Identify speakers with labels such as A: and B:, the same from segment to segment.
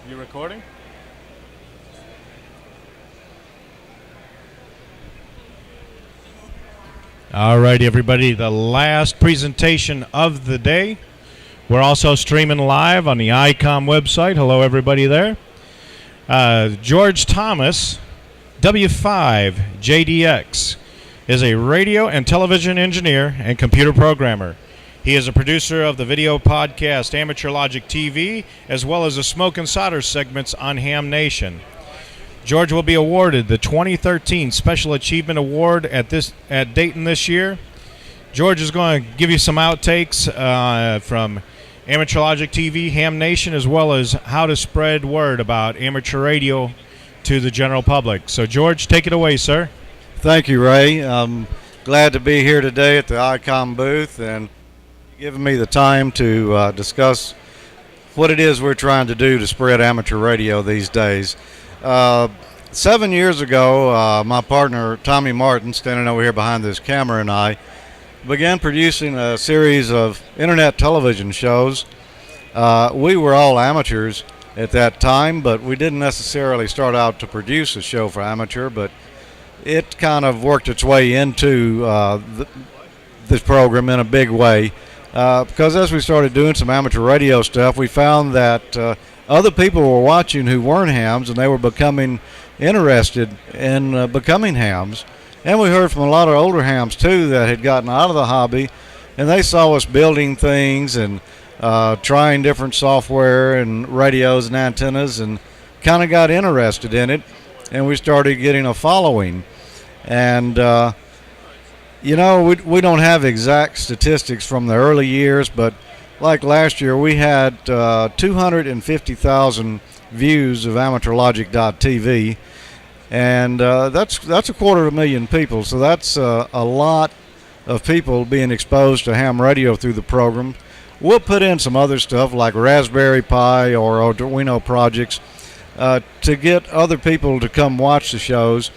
A: You recording? All right, everybody, the last presentation of the day. We're also streaming live on the Icom website. Hello, everybody there. George Thomas, W5JDX, is a radio and television engineer and computer programmer. He is a producer of the video podcast Amateur Logic TV, as well as the Smoke and Solder segments on Hamvention. George will be awarded the 2013 Special Achievement Award at Dayton this year. George is going to give you some outtakes from Amateur Logic TV, Hamvention, as well as how to spread word about amateur radio to the general public. So, George, take it away, sir.
B: Thank you, Ray. I'm glad to be here today at the Icom booth and giving me the time to discuss what it is we're trying to do to spread amateur radio these days. 7 years ago, my partner Tommy Martin, standing over here behind this camera, and I began producing a series of internet television shows. We were all amateurs at that time, but we didn't necessarily start out to produce a show for amateur, but it kind of worked its way into this program in a big way. Because as we started doing some amateur radio stuff, we found that other people were watching who weren't hams, and they were becoming interested in becoming hams. And we heard from a lot of older hams, too, that had gotten out of the hobby, and they saw us building things and trying different software and radios and antennas and kind of got interested in it, and we started getting a following. And we don't have exact statistics from the early years, but like last year, we had 250,000 views of amateurlogic.tv, and that's 250,000 people. So that's a lot of people being exposed to ham radio through the program. We'll put in some other stuff like Raspberry Pi or Arduino projects to get other people to come watch the shows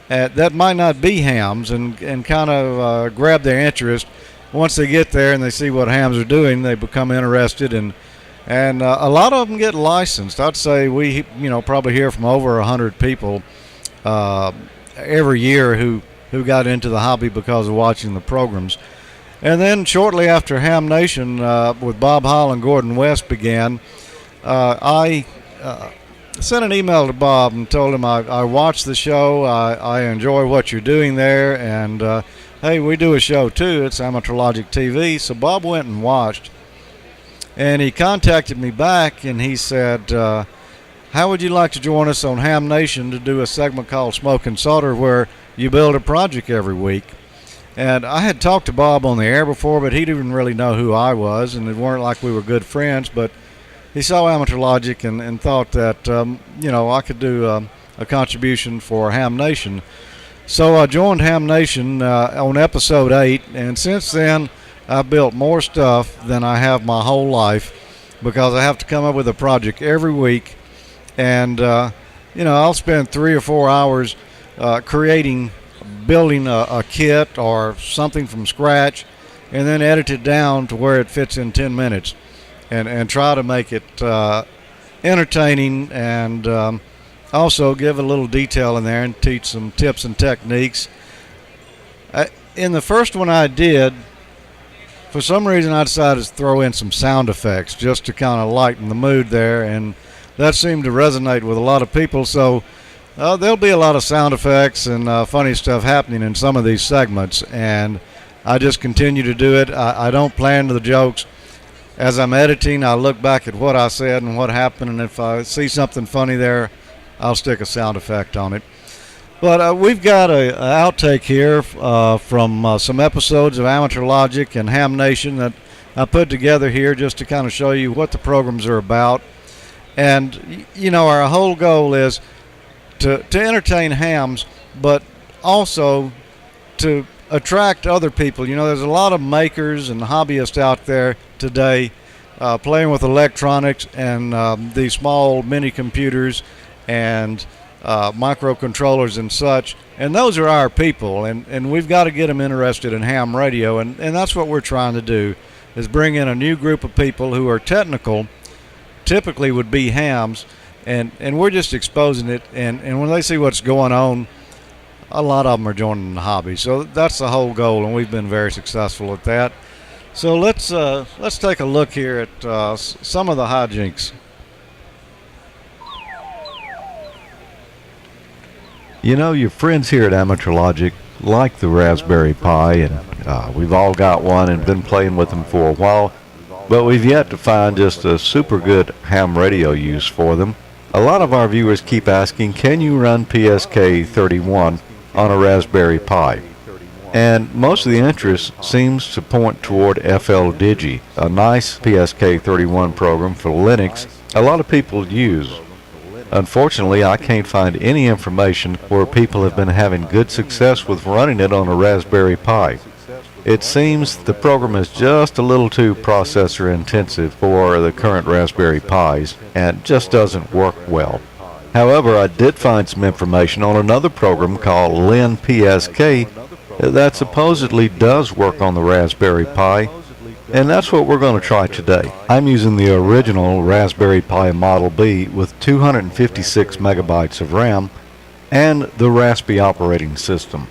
B: that might not be hams and kind of grab their interest. Once they get there and they see what hams are doing, they become interested, and a lot of them get licensed. I'd say we probably hear from over 100 people every year who got into the hobby because of watching the programs. And then shortly after Hamvention with Bob Hall and Gordon West began, I sent an email to Bob and told him I watched the show, I enjoy what you're doing there, and hey, we do a show too. It's Amateur Logic TV. So Bob went and watched, and he contacted me back, and he said, how would you like to join us on Hamvention to do a segment called Smoke and Solder, where you build a project every week? And I had talked to Bob on the air before, but he didn't really know who I was, and it weren't like we were good friends. But he saw Amateur Logic and thought that I could do a contribution for Hamvention. So I joined Hamvention on episode 8, and since then I've built more stuff than I have my whole life, because I have to come up with a project every week, and I'll spend 3 or 4 hours building a kit or something from scratch, and then edit it down to where it fits in 10 minutes, and try to make it entertaining, and also give a little detail in there and teach some tips and techniques. In the first one I did, for some reason I decided to throw in some sound effects just to kind of lighten the mood there, and that seemed to resonate with a lot of people. So there'll be a lot of sound effects and funny stuff happening in some of these segments, and I just continue to do it. I don't plan the jokes. As I'm editing, I look back at what I said and what happened, and if I see something funny there, I'll stick a sound effect on it. But we've got an outtake here from some episodes of Amateur Logic and Hamvention that I put together here just to kind of show you what the programs are about. And, our whole goal is to entertain hams, but also to attract other people. There's a lot of makers and hobbyists out there today playing with electronics and these small mini computers and microcontrollers and such, and those are our people, and we've got to get them interested in ham radio, and that's what we're trying to do, is bring in a new group of people who are technical, typically would be hams, and we're just exposing it. And when they see what's going on, a lot of them are joining the hobby. So that's the whole goal, and we've been very successful at that. So let's take a look here at some of the hijinks.
C: You know, your friends here at Amateur Logic like the Raspberry Pi, and we've all got one and been playing with them for a while, but we've yet to find just a super good ham radio use for them. A lot of our viewers keep asking, can you run PSK31 on a Raspberry Pi? And most of the interest seems to point toward FL Digi, a nice PSK31 program for Linux a lot of people use. Unfortunately, I can't find any information where people have been having good success with running it on a Raspberry Pi. It seems the program is just a little too processor intensive for the current Raspberry Pis and just doesn't work well. However, I did find some information on another program called LinPSK that supposedly does work on the Raspberry Pi, and that's what we're going to try today. I'm using the original Raspberry Pi Model B with 256 megabytes of RAM and the Raspberry operating system.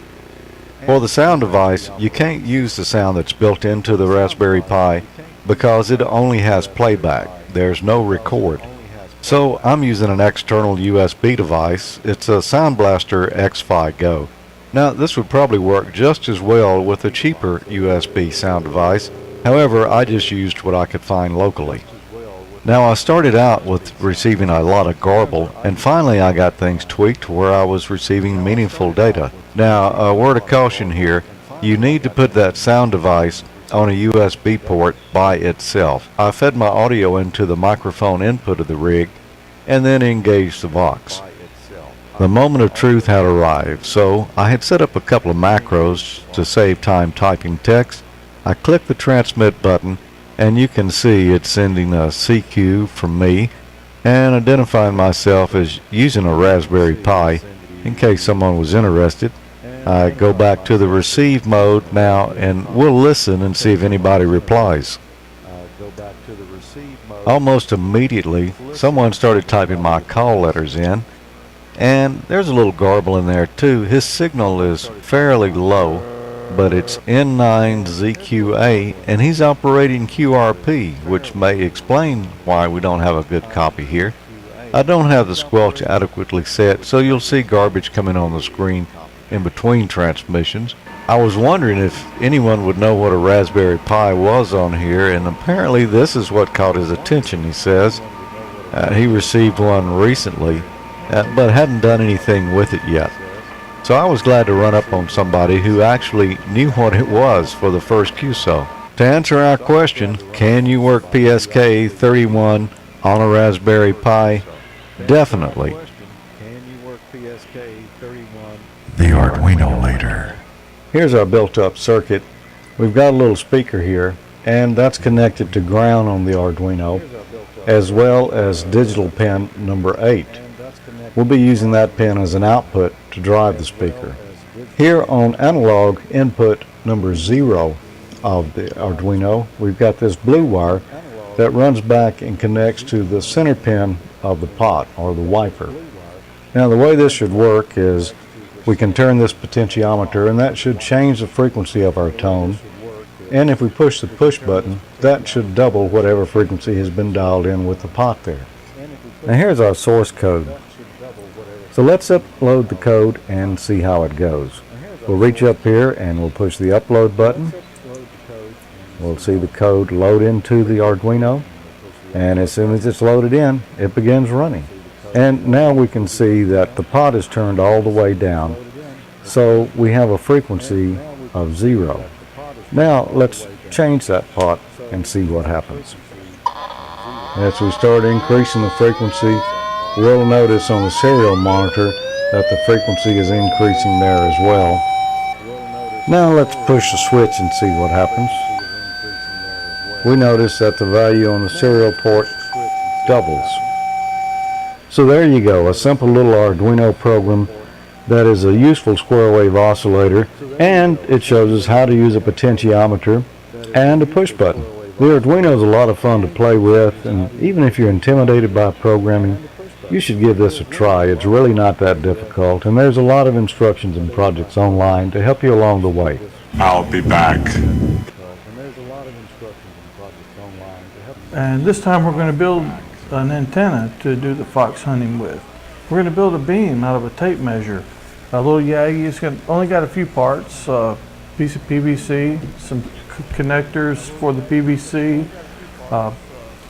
C: For the sound device, you can't use the sound that's built into the Raspberry Pi because it only has playback. There's no record. So I'm using an external USB device. It's a Sound Blaster X5 Go. Now this would probably work just as well with a cheaper USB sound device. However, I just used what I could find locally. Now I started out with receiving a lot of garble, and finally I got things tweaked to where I was receiving meaningful data. Now, a word of caution here, you need to put that sound device on a USB port by itself. I fed my audio into the microphone input of the rig and then engaged the Vox. The moment of truth had arrived, so I had set up a couple of macros to save time typing text. I clicked the transmit button, and you can see it's sending a CQ from me and identifying myself as using a Raspberry Pi in case someone was interested. I go back to the receive mode now, and we'll listen and see if anybody replies. Almost immediately, someone started typing my call letters in, and there's a little garble in there too. His signal is fairly low, but it's N9ZQA, and he's operating QRP, which may explain why we don't have a good copy here. I don't have the squelch adequately set, so you'll see garbage coming on the screen in between transmissions. I was wondering if anyone would know what a Raspberry Pi was on here, and apparently this is what caught his attention, he says. He received one recently, but hadn't done anything with it yet. So I was glad to run up on somebody who actually knew what it was for the first QSO. To answer our question, can you work PSK31 on a Raspberry Pi? Definitely. The Arduino later. Here's our built-up circuit. We've got a little speaker here, and that's connected to ground on the Arduino, as well as digital pin number 8. We'll be using that pin as an output to drive the speaker. Here on analog input number 0 of the Arduino, we've got this blue wire that runs back and connects to the center pin of the pot, or the wiper. Now the way this should work is we can turn this potentiometer, and that should change the frequency of our tone. And if we push the push button, that should double whatever frequency has been dialed in with the pot there. Now here's our source code. So let's upload the code and see how it goes. We'll reach up here and we'll push the upload button. We'll see the code load into the Arduino, and as soon as it's loaded in, it begins running. And now we can see that the pot is turned all the way down, so we have a frequency of 0. Now let's change that pot and see what happens. As we start increasing the frequency, we'll notice on the serial monitor that the frequency is increasing there as well. Now let's push the switch and see what happens. We notice that the value on the serial port doubles. So there you go, a simple little Arduino program that is a useful square wave oscillator, and it shows us how to use a potentiometer and a push button. The Arduino is a lot of fun to play with, and even if you're intimidated by programming,
D: You should give this a try. It's really not that difficult, and there's a lot of instructions and projects online to help you along the way.
E: I'll be back.
F: And this time we're going to build an antenna to do the fox hunting with. We're going to build a beam out of a tape measure. A little Yagi. It's only got a few parts, piece of PVC, some connectors for the PVC,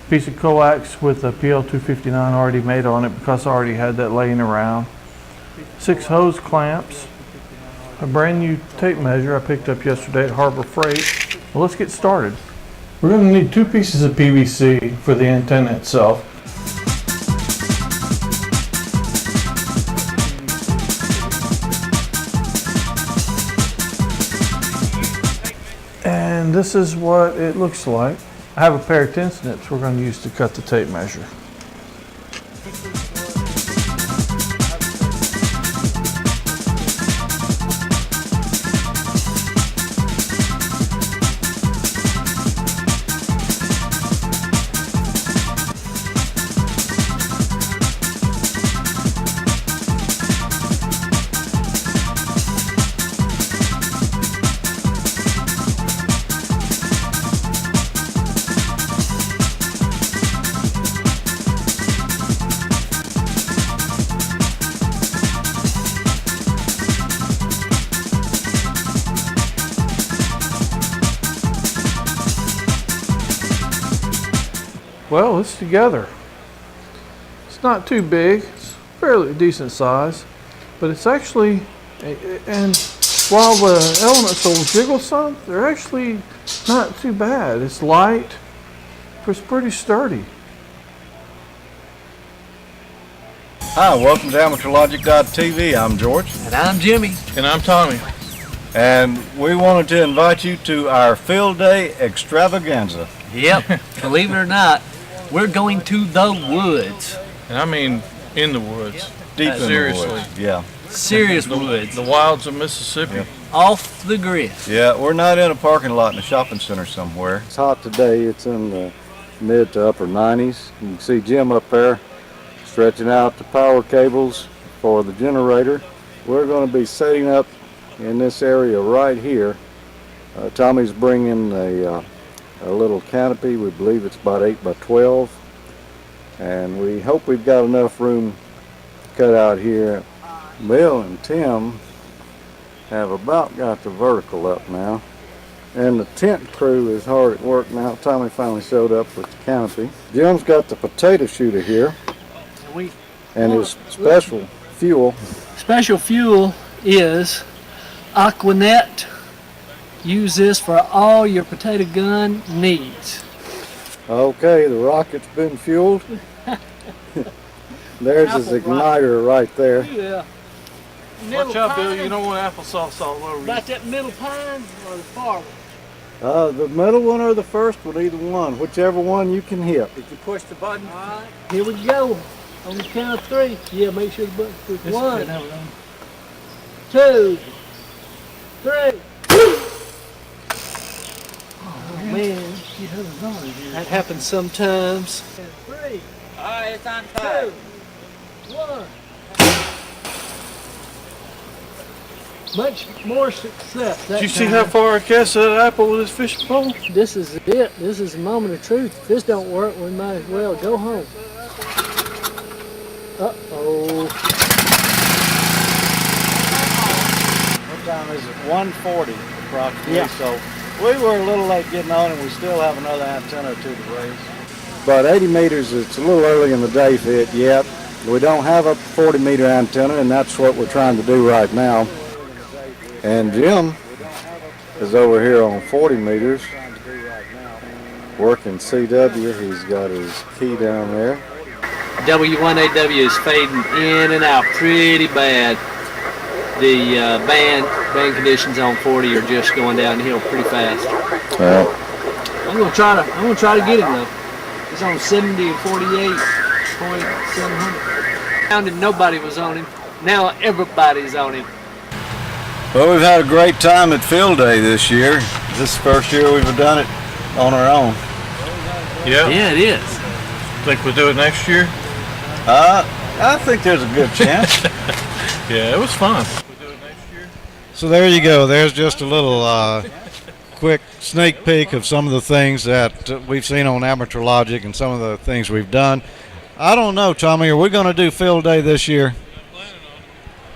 F: piece of coax with a PL259 already made on it because I already had that laying around. 6 hose clamps, a brand new tape measure I picked up yesterday at Harbor Freight. Well, let's get started. We're going to need 2 pieces of PVC for the antenna itself. And this is what it looks like. I have a pair of tin snips we're going to use to cut the tape measure. Well, it's together. It's not too big. It's fairly decent size, but it's actually, and while the elements will jiggle some, they're actually not too bad. It's light, but it's pretty sturdy.
B: Hi, welcome to AmateurLogic.tv. I'm George.
G: And I'm Jimmy.
F: And I'm Tommy.
B: And we wanted to invite you to our Field Day extravaganza.
G: Yep, believe it or not, we're going to the woods.
F: And I mean in the woods.
B: Deep in
F: seriously.
B: the woods. Yeah.
G: Serious woods.
F: The wilds of Mississippi.
B: Yep.
G: Off the grid.
B: Yeah, we're not in a parking lot in a shopping center somewhere. It's hot today. It's in the mid to upper 90s. You can see Jim up there stretching out the power cables for the generator. We're going to be setting up in this area right here. Tommy's bringing a little canopy. We believe it's about 8 by 12, and we hope we've got enough room cut out here. Bill and Tim have about got the vertical up now, and the tent crew is hard at work now. Tommy finally showed up with the canopy. Jim's got the potato shooter here and his special fuel.
G: Special fuel is Aquanet. Use this for all your potato gun needs.
B: Okay, the rocket's been fueled. There's his igniter right there.
G: Yeah.
F: Watch out, Bill, you don't want applesauce all over you.
G: About that middle pine or the far one?
B: The middle one or the first one, either one, whichever one you can hit.
G: Did you push the button? All right, here we go. On the count of 3. Yeah, make sure the button's pushed. 1, 2, 3. Oh man, that happens sometimes. 3. All right, it's on 2, 1. Much more success.
F: Did you see how far I cast that apple with this fishing pole?
G: This is it. This is the moment of truth. If this don't work, we might as well go home. Uh-oh.
B: What time is it? 1:40 approximately.
G: Yeah.
B: So we were a little late getting on, and we still have another antenna or two to raise. About 80 meters, it's a little early in the day for it yet. We don't have a 40-meter antenna, and that's what we're trying to do right now. And Jim is over here on 40 meters, working CW. He's got his key down there.
G: W5JDX is fading in and out pretty bad. The band conditions on 40 are just going downhill pretty fast. I'm gonna try to get him though. He's on 70 and 48.700. And nobody was on him. Now everybody's on him.
B: Well, we've had a great time at Field Day this year. This is the first year we've done it on our own.
F: Yeah.
G: Yeah, it is.
F: Think we'll do it next year?
B: I think there's a good chance.
A: Yeah, it was fun.
B: So there you go. There's just a little quick sneak peek of some of the things that we've seen on Amateur Logic and some of the things we've done. I don't know, Tommy, are we going to do field day this year?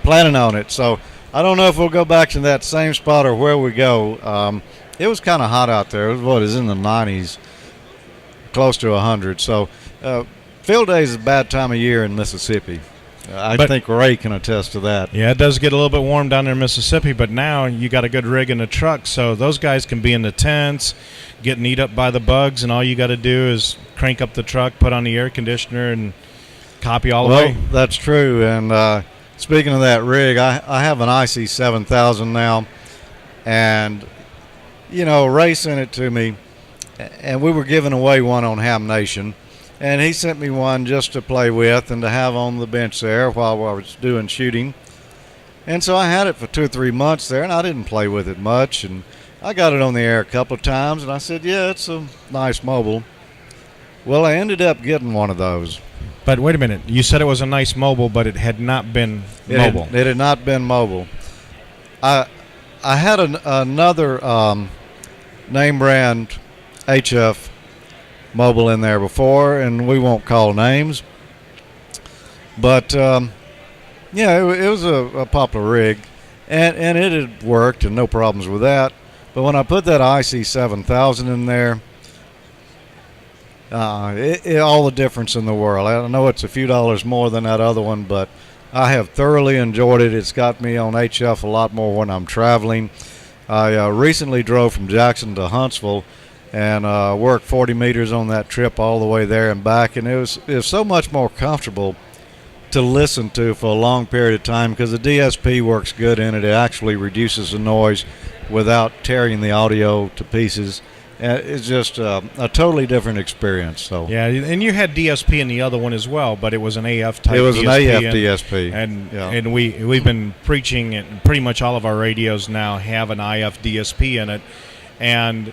B: Planning on it. So I don't know if we'll go back to that same spot or where we go. It was kind of hot out there. It was in the 90s, close to 100. So field day is a bad time of year in Mississippi. I think Ray can attest to that.
A: Yeah, it does get a little bit warm down there in Mississippi, but now you got a good rig in the truck, so those guys can be in the tents, getting eat up by the bugs, and all you got to do is crank up the truck, put on the air conditioner, and copy all the way.
B: Well, that's true. And speaking of that rig, I have an IC 7000 now, and, you know, Ray sent it to me, and we were giving away one on Hamvention. And he sent me one just to play with and to have on the bench there while I was doing shooting. And so I had it for 2 or 3 months there, and I didn't play with it much. And I got it on the air a couple of times, and I said, yeah, it's a nice mobile. Well, I ended up getting one of those.
A: But wait a minute. You said it was a nice mobile, but it had not been mobile.
B: It had not been mobile. I had another name brand HF mobile in there before, and we won't call names, but yeah, it was a popular rig, and it had worked and no problems with that. But when I put that IC 7000 in there, all the difference in the world. I know it's a few dollars more than that other one, but I have thoroughly enjoyed it. It's got me on HF a lot more when I'm traveling. I recently drove from Jackson to Huntsville and worked 40 meters on that trip all the way there and back, and it was so much more comfortable to listen to for a long period of time because the DSP works good in it. It actually reduces the noise without tearing the audio to pieces. It's just a totally different experience. So
A: yeah, and you had DSP in the other one as well, but it was an AF type.
B: It was
A: DSP,
B: an AF DSP,
A: and we've been preaching it. Pretty much all of our radios now have an IF DSP in it, and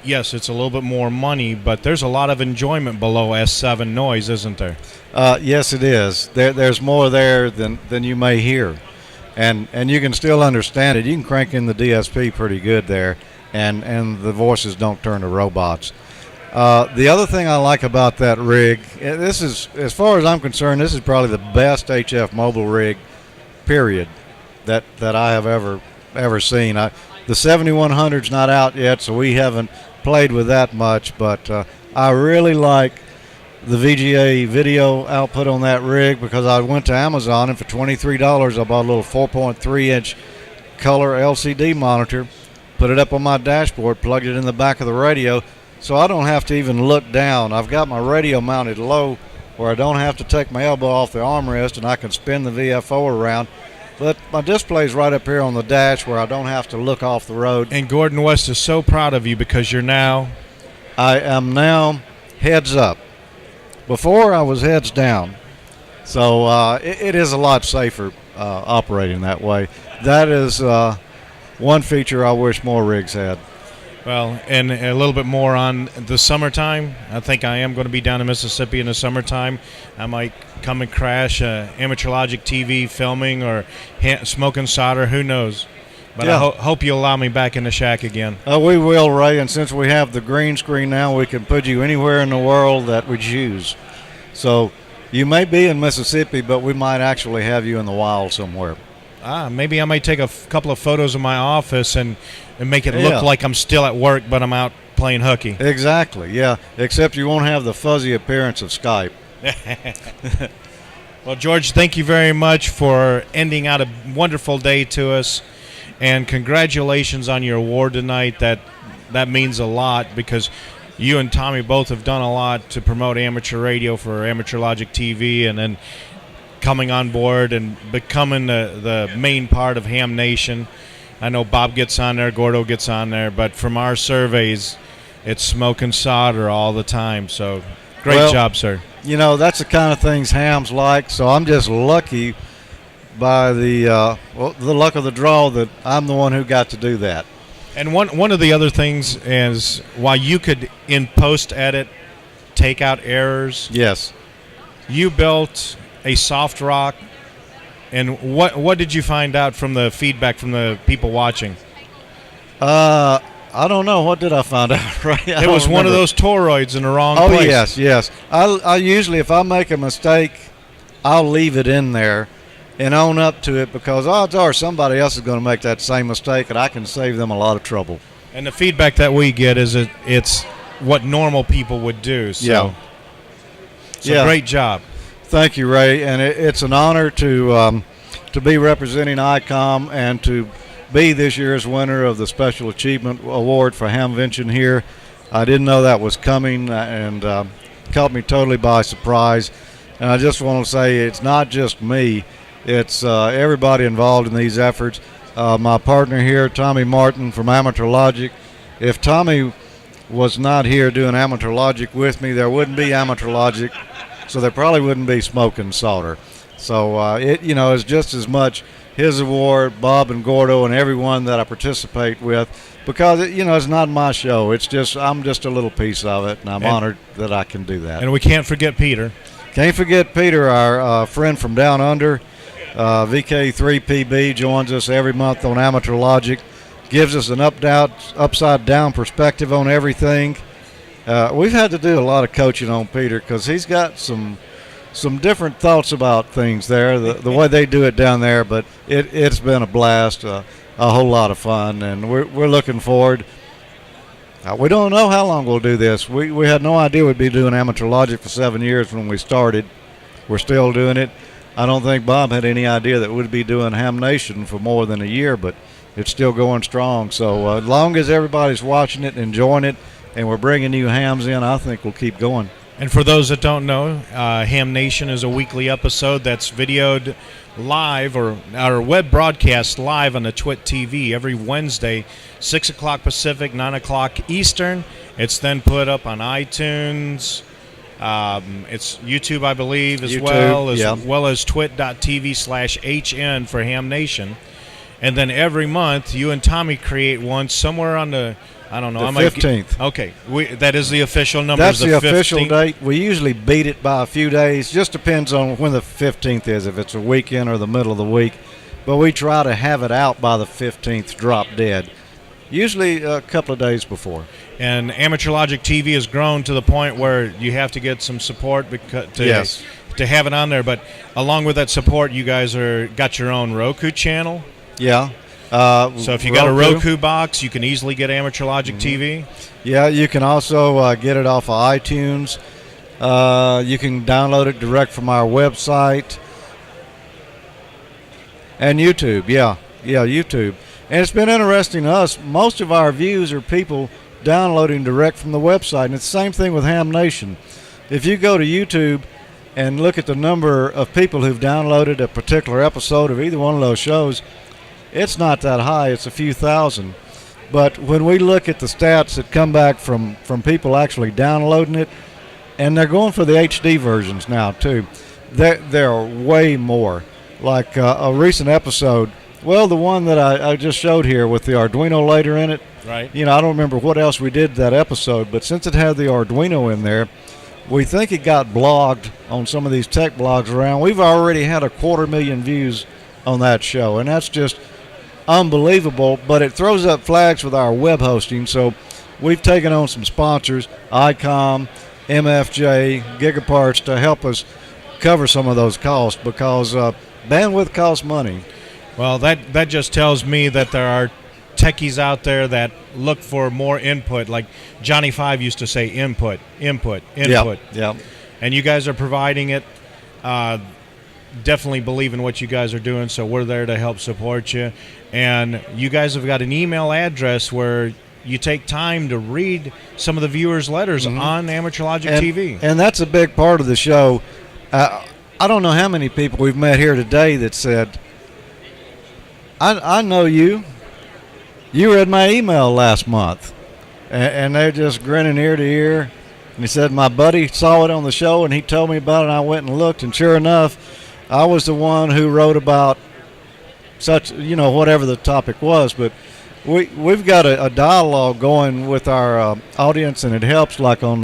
A: yes, it's a little bit more money, but there's a lot of enjoyment below S7 noise, isn't there?
B: Yes, it is. There's more there than you may hear, and you can still understand it. You can crank in the DSP pretty good there, and the voices don't turn to robots. The other thing I like about that rig, this is, as far as I'm concerned, this is probably the best HF mobile rig, period, that I have ever seen. The 7100's not out yet, so we haven't played with that much, but I really like the VGA video output on that rig because I went to Amazon and for $23 I bought a little 4.3-inch color LCD monitor, put it up on my dashboard, plugged it in the back of the radio, so I don't have to even look down. I've got my radio mounted low where I don't have to take my elbow off the armrest and I can spin the VFO around. But my display's right up here on the dash where I don't have to look off the road.
A: And Gordon West is so proud of you because
B: I am now heads up. Before I was heads down. So it is a lot safer operating that way. That is one feature I wish more rigs had.
A: Well, and a little bit more on the summertime. I think I am going to be down in Mississippi in the summertime. I might come and crash Amateur Logic TV filming or smoking solder. Who knows? But yeah. I hope you'll allow me back in the shack again.
B: We will, Ray. And since we have the green screen now, we can put you anywhere in the world that we choose. So you may be in Mississippi, but we might actually have you in the wild somewhere.
A: Maybe I might take a couple of photos of my office and make it look like I'm still at work, but I'm out playing hooky.
B: Exactly, yeah. Except you won't have the fuzzy appearance of Skype.
A: Well, George, thank you very much for ending out a wonderful day to us, and congratulations on your award tonight. That means a lot because you and Tommy both have done a lot to promote amateur radio for Amateur Logic TV, and then coming on board and becoming the main part of Ham Nation. I know Bob gets on there, Gordo gets on there, but from our surveys, it's smoke and solder all the time. So great job, sir.
B: You know, that's the kind of things Ham's like, so I'm just lucky by the luck of the draw that I'm the one who got to do that.
A: And one of the other things is while you could, in post-edit, take out errors.
B: Yes.
A: You built a soft rock? And what did you find out from the feedback from the people watching?
B: I don't know. What did I find out? Right?
A: It was one of those toroids in the wrong place.
B: Oh, yes. I usually, if I make a mistake, I'll leave it in there and own up to it, because odds are somebody else is going to make that same mistake, and I can save them a lot of trouble.
A: And the feedback that we get is it's what normal people would do. So, great job.
B: Thank you, Ray. And it's an honor to be representing Icom and to be this year's winner of the Special Achievement Award for Hamvention here. I didn't know that was coming, and caught me totally by surprise. And I just want to say it's not just me. It's everybody involved in these efforts. My partner here, Tommy Martin from Amateur Logic. If Tommy was not here doing Amateur Logic with me, there wouldn't be Amateur Logic, so there probably wouldn't be Smoke and Solder. So it's just as much his award, Bob and Gordo and everyone that I participate with, because it's not my show. It's just I'm just a little piece of it, and I'm honored that I can do that.
A: And we can't forget Peter.
B: Can't forget Peter, our friend from down under. VK3PB joins us every month on Amateur Logic, gives us an upside down perspective on everything. We've had to do a lot of coaching on Peter, because he's got some different thoughts about things there, the way they do it down there, but it's been a blast, a whole lot of fun, and we're looking forward. We don't know how long we'll do this. We had no idea we'd be doing Amateur Logic for 7 years when we started. We're still doing it. I don't think Bob had any idea that we'd be doing Ham Nation for more than a year, but it's still going strong. So as long as everybody's watching it and enjoying it, and we're bringing new hams in, I think we'll keep going.
A: And for those that don't know, Ham Nation is a weekly episode that's videoed live or web broadcast live on the Twit TV every Wednesday, 6 o'clock Pacific, 9 o'clock Eastern. It's then put up on iTunes. It's YouTube, I believe, as well as twit.tv/HN for Ham Nation. And then every month, you and Tommy create one somewhere on the, I don't know.
B: The 15th.
A: Okay. That is the official number.
B: That's the
A: 15th.
B: official date. We usually beat it by a few days. Just depends on when the 15th is, if it's a weekend or the middle of the week. But we try to have it out by the 15th, drop dead. Usually a couple of days before.
A: And Amateur Logic TV has grown to the point where you have to get some support to have it on there. But along with that support, you guys got your own Roku channel.
B: Yeah.
A: So if you got a Roku box, you can easily get Amateur Logic TV.
B: Yeah, you can also get it off of iTunes. You can download it direct from our website. And YouTube, YouTube. And it's been interesting to us. Most of our views are people downloading direct from the website. And it's the same thing with Ham Nation. If you go to YouTube and look at the number of people who've downloaded a particular episode of either one of those shows, it's not that high. It's a few thousand. But when we look at the stats that come back from people actually downloading it, and they're going for the HD versions now too, there are way more. Like a recent episode, well, the one that I just showed here with the Arduino later in it.
A: Right.
B: I don't remember what else we did that episode, but since it had the Arduino in there, we think it got blogged on some of these tech blogs around. We've already had 250,000 views on that show, and that's just unbelievable. But it throws up flags with our web hosting, so we've taken on some sponsors, Icom, MFJ, Gigaparts, to help us cover some of those costs, because bandwidth costs money.
A: Well, that just tells me that there are techies out there that look for more input. Like Johnny Five used to say, input.
B: Yeah.
A: And you guys are providing it. Definitely believe in what you guys are doing, so we're there to help support you. And you guys have got an email address where you take time to read some of the viewers' letters on Amateur Logic TV.
B: And that's a big part of the show. I don't know how many people we've met here today that said, I know you. You read my email last month. And they're just grinning ear to ear. And he said, my buddy saw it on the show and he told me about it, and I went and looked. And sure enough, I was the one who wrote about such, whatever the topic was. But we've got a dialogue going with our audience, and it helps. Like on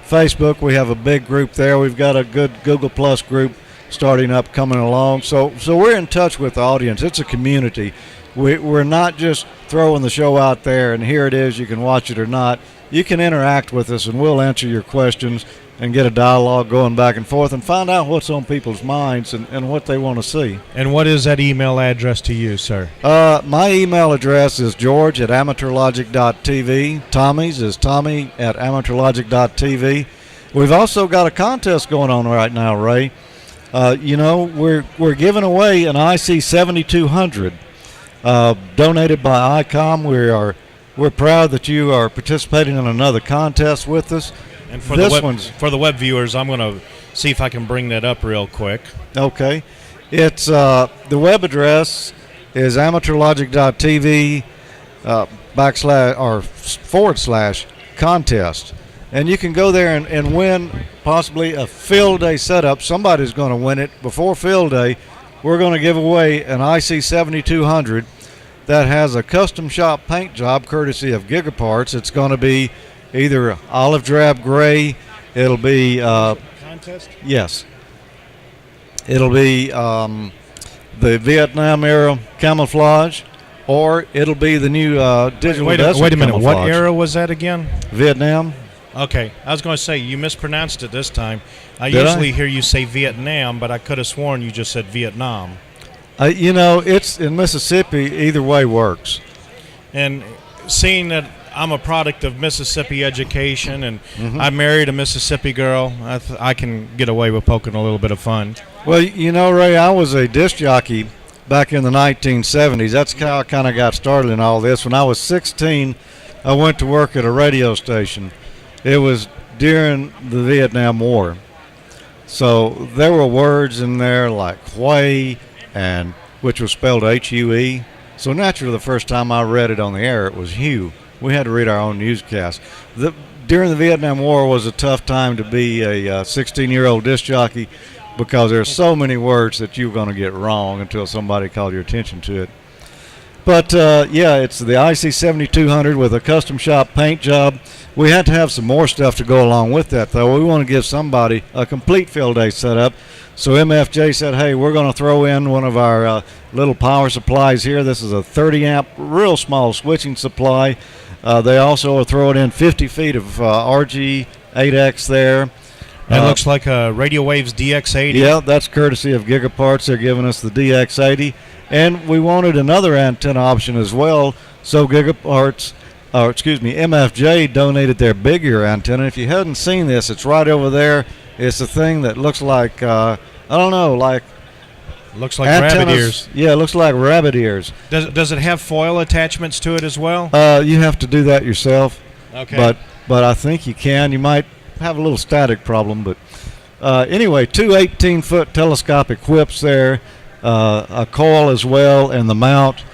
B: Facebook, we have a big group there. We've got a good Google Plus group starting up, coming along. So we're in touch with the audience. It's a community. We're not just throwing the show out there and here it is, you can watch it or not. You can interact with us and we'll answer your questions and get a dialogue going back and forth and find out what's on people's minds and what they want to see.
A: And what is that email address to you, sir?
B: My email address is george@amateurlogic.tv. Tommy's is tommy@amateurlogic.tv. We've also got a contest going on right now, Ray. We're giving away an IC 7200 donated by Icom. We're proud that you are participating in another contest with us.
A: And for the web viewers, I'm going to see if I can bring that up real quick.
B: Okay. It's the web address is amateurlogic.tv /contest. And you can go there and win possibly a field day setup. Somebody's going to win it before field day. We're going to give away an IC 7200 that has a custom shop paint job courtesy of Gigaparts. It's going to be either olive drab gray. It'll be
A: contest.
B: Yes. It'll be the Vietnam era camouflage, or it'll be the new digital.
A: Wait a minute.
B: Camouflage.
A: What era was that again?
B: Vietnam.
A: Okay, I was going to say you mispronounced it this time. I
B: Did
A: usually
B: I?
A: hear you say Vietnam, but I could have sworn you just said Vietnam.
B: It's in Mississippi. Either way works.
A: And seeing that I'm a product of Mississippi education, and I married a Mississippi girl, I can get away with poking a little bit of fun.
B: Well, Ray, I was a disc jockey back in the 1970s. That's how I kind of got started in all this. When I was 16, I went to work at a radio station. It was during the Vietnam War. So there were words in there like Hue, and which was spelled H-U-E. So naturally, the first time I read it on the air, it was Hue. We had to read our own newscast. During the Vietnam War was a tough time to be a 16-year-old disc jockey because there's so many words that you're going to get wrong until somebody called your attention to it. But, it's the IC 7200 with a custom shop paint job. We had to have some more stuff to go along with that, though. We want to give somebody a complete field day setup. So MFJ said, hey, we're going to throw in one of our little power supplies here. This is a 30-amp, real small switching supply. They also are throwing in 50 feet of RG8X there.
A: That looks like a Radio Waves DX80.
B: Yeah, that's courtesy of Gigaparts. They're giving us the DX80. And we wanted another antenna option as well. So MFJ donated their big ear antenna. If you hadn't seen this, it's right over there. It's a thing that looks like,
A: looks like rabbit ears.
B: Yeah, it looks like rabbit ears.
A: Does it have foil attachments to it as well?
B: You have to do that yourself.
A: Okay.
B: But I think you can. You might have a little static problem, but anyway, two 18-foot telescopic whips there, a coil as well, and the mount.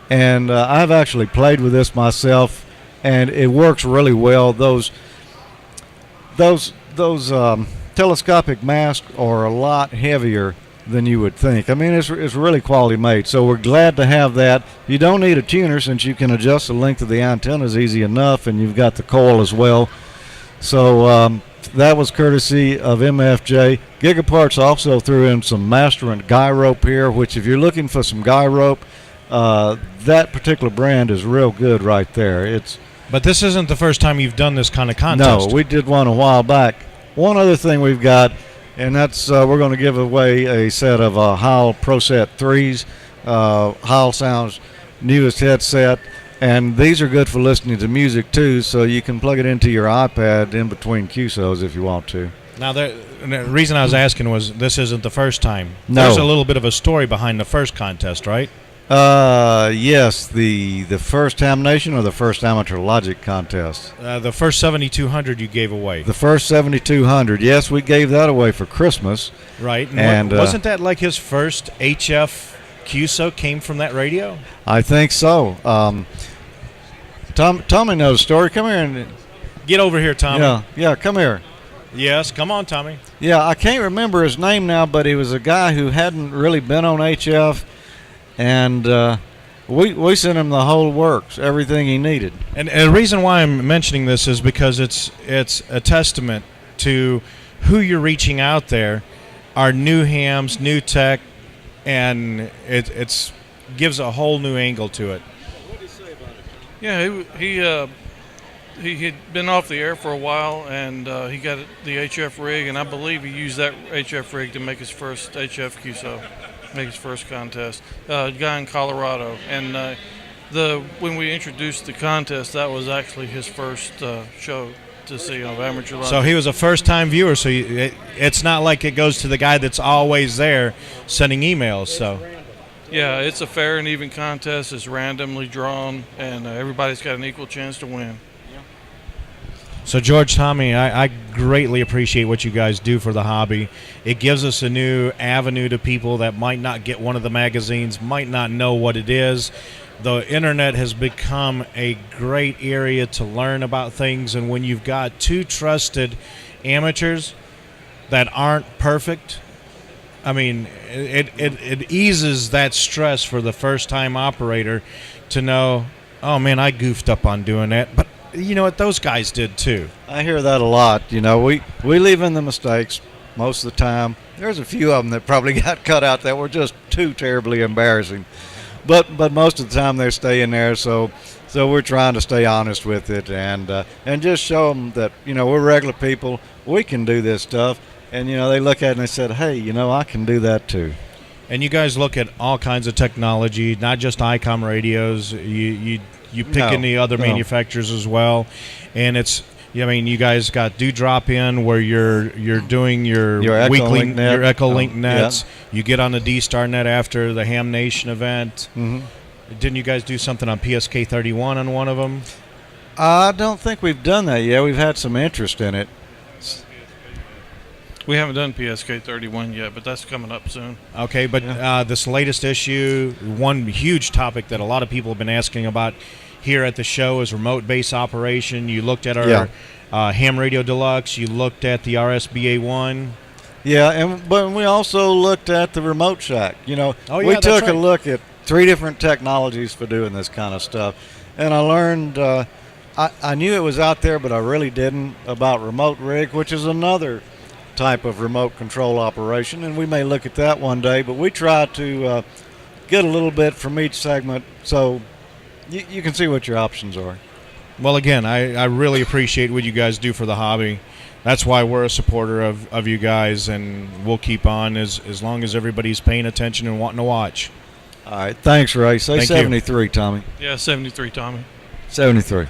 B: And I've actually played with this myself, and it works really well. Those telescopic masks are a lot heavier than you would think. I mean, it's really quality made. So we're glad to have that. You don't need a tuner since you can adjust the length of the antennas easy enough, and you've got the coil as well. So that was courtesy of MFJ. Gigaparts also threw in some Masterant guy rope here, which if you're looking for some guy rope, that particular brand is real good right there.
A: But this isn't the first time you've done this kind of contest.
B: No, we did one a while back. One other thing we've got, and that's we're going to give away a set of Heil Pro Set 3s, Heil Sound's newest headset. And these are good for listening to music, too, so you can plug it into your iPad in between QSOs if you want to.
A: Now, the reason I was asking was this isn't the first time.
B: No.
A: There's a little bit of a story behind the first contest, right?
B: Yes, the first Hamvention or the first Amateur Logic contest?
A: The first 7200 you gave away.
B: The first 7200, yes, we gave that away for Christmas.
A: Right.
B: And
A: wasn't that like his first HF QSO came from that radio?
B: I think so. Tommy knows the story. Come here and
A: get over here, Tommy.
B: Yeah, come here.
A: Yes, come on, Tommy.
B: Yeah, I can't remember his name now, but he was a guy who hadn't really been on HF, and we sent him the whole works, everything he needed.
A: And the reason why I'm mentioning this is because it's a testament to who you're reaching out there. are new hams, new tech, and it's gives a whole new angle to it.
E: Yeah, he had been off the air for a while, and he got the HF rig, and I believe he used that HF rig to make his first HF QSO, make his first contest. A guy in Colorado, and when we introduced the contest, that was actually his first show to see of amateur logic.
A: So he was a first-time viewer. So it's not like it goes to the guy that's always there sending emails. So.
E: Yeah, it's a fair and even contest. It's randomly drawn, and everybody's got an equal chance to win.
A: So, George, Tommy, I greatly appreciate what you guys do for the hobby. It gives us a new avenue to people that might not get one of the magazines, might not know what it is. The internet has become a great area to learn about things, and when you've got two trusted amateurs that aren't perfect, I mean, it eases that stress for the first-time operator to know, oh, man, I goofed up on doing that. But you know what? Those guys did, too.
B: I hear that a lot. You know, we leave in the mistakes most of the time. There's a few of them that probably got cut out that were just too terribly embarrassing. But most of the time they stay in there, so we're trying to stay honest with it and just show them that, you know, we're regular people. We can do this stuff. And, you know, they look at it and they said, hey, you know, I can do that too.
A: And you guys look at all kinds of technology, not just Icom radios. You pick in the other manufacturers as well. And it's, I mean, you guys got Drop In where you're doing your weekly your Echolink nets. Yeah. You get on the D-Star net after the Ham Nation event.
B: Mm-hmm.
A: Didn't you guys do something on PSK 31 on one of them?
B: I don't think we've done that yet. We've had some interest in it.
E: We haven't done PSK 31 yet, but that's coming up soon.
A: Okay, but this latest issue, one huge topic that a lot of people have been asking about here at the show is remote base operation. You looked at our Ham Radio Deluxe. You looked at the RSBA-1.
B: Yeah, but we also looked at the Remote Shack. You know, we took a look at 3 different technologies for doing this kind of stuff. And I learned, I knew it was out there, but I really didn't, about Remote Rig, which is another type of remote control operation, and we may look at that one day, but we try to get a little bit from each segment so you can see what your options are.
A: Well, again, I really appreciate what you guys do for the hobby. That's why we're a supporter of you guys, and we'll keep on as long as everybody's paying attention and wanting to watch.
B: All right. Thanks, Ray. Say 73, Tommy.
E: Yeah, 73, Tommy.
B: 73.